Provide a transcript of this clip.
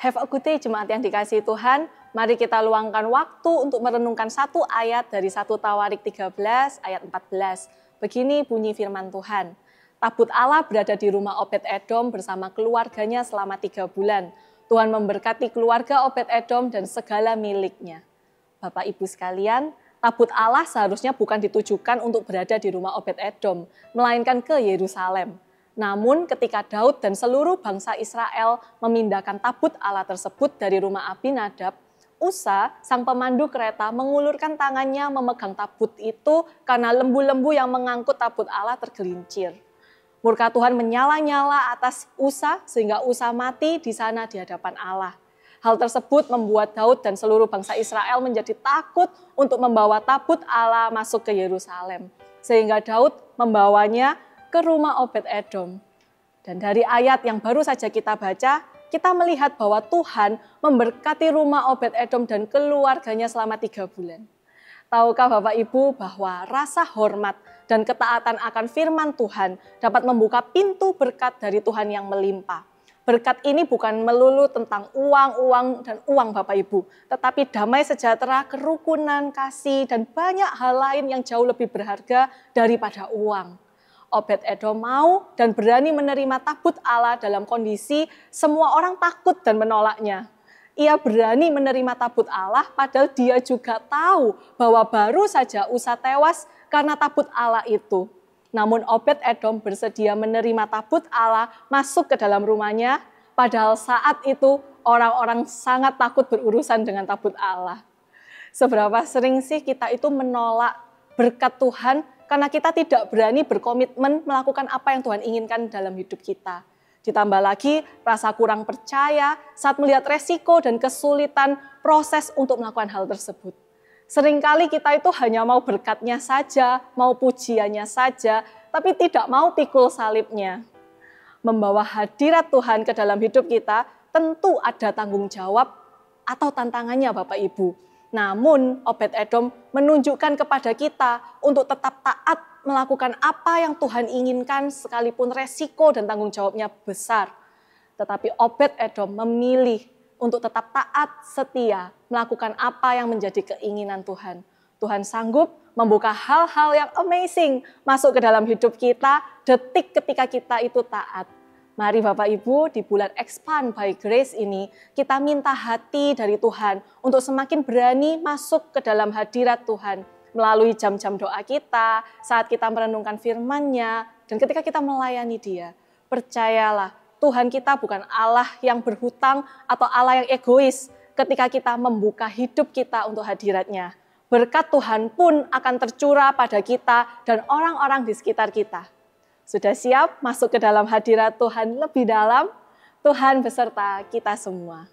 Have a good day jemaat yang dikasihi Tuhan. Mari kita luangkan waktu untuk merenungkan satu ayat dari 1 Tawarik 13 ayat 14. Begini bunyi firman Tuhan. Tabut Allah berada di rumah Obed-Edom bersama keluarganya selama 3 bulan. Tuhan memberkati keluarga Obed-Edom dan segala miliknya. Bapak Ibu sekalian, tabut Allah seharusnya bukan ditujukan untuk berada di rumah Obed-Edom, melainkan ke Yerusalem. Namun ketika Daud dan seluruh bangsa Israel memindahkan tabut Allah tersebut dari rumah Abinadab, Usa, sang pemandu kereta, mengulurkan tangannya memegang tabut itu karena lembu-lembu yang mengangkut tabut Allah tergelincir. Murka Tuhan menyala-nyala atas Usa sehingga Usa mati di sana di hadapan Allah. Hal tersebut membuat Daud dan seluruh bangsa Israel menjadi takut untuk membawa tabut Allah masuk ke Yerusalem. Sehingga Daud membawanya ke rumah Obed-Edom. Dan dari ayat yang baru saja kita baca, kita melihat bahwa Tuhan memberkati rumah Obed-Edom dan keluarganya selama 3 bulan. Tahukah Bapak Ibu bahwa rasa hormat dan ketaatan akan firman Tuhan dapat membuka pintu berkat dari Tuhan yang melimpah. Berkat ini bukan melulu tentang uang dan uang Bapak Ibu, tetapi damai sejahtera, kerukunan, kasih, dan banyak hal lain yang jauh lebih berharga daripada uang. Obed-Edom mau dan berani menerima tabut Allah dalam kondisi semua orang takut dan menolaknya. Ia berani menerima tabut Allah padahal dia juga tahu bahwa baru saja Usa tewas karena tabut Allah itu. Namun Obed-Edom bersedia menerima tabut Allah masuk ke dalam rumahnya, padahal saat itu orang-orang sangat takut berurusan dengan tabut Allah. Seberapa sering sih kita itu menolak berkat Tuhan karena kita tidak berani berkomitmen melakukan apa yang Tuhan inginkan dalam hidup kita. Ditambah lagi rasa kurang percaya saat melihat resiko dan kesulitan proses untuk melakukan hal tersebut. Seringkali kita itu hanya mau berkatnya saja, mau pujiannya saja, tapi tidak mau pikul salibnya. Membawa hadirat Tuhan ke dalam hidup kita tentu ada tanggung jawab atau tantangannya Bapak Ibu. Namun Obed-Edom menunjukkan kepada kita untuk tetap taat melakukan apa yang Tuhan inginkan sekalipun resiko dan tanggung jawabnya besar. Tetapi Obed-Edom memilih untuk tetap taat, setia, melakukan apa yang menjadi keinginan Tuhan. Tuhan sanggup membuka hal-hal yang amazing masuk ke dalam hidup kita detik ketika kita itu taat. Mari Bapak Ibu di bulan Expand by Grace ini kita minta hati dari Tuhan untuk semakin berani masuk ke dalam hadirat Tuhan melalui jam-jam doa kita, saat kita merenungkan firman-Nya, dan ketika kita melayani Dia. Percayalah, Tuhan kita bukan Allah yang berhutang atau Allah yang egois ketika kita membuka hidup kita untuk hadirat-Nya. Berkat Tuhan pun akan tercurah pada kita dan orang-orang di sekitar kita. Sudah siap masuk ke dalam hadirat Tuhan lebih dalam? Tuhan beserta kita semua.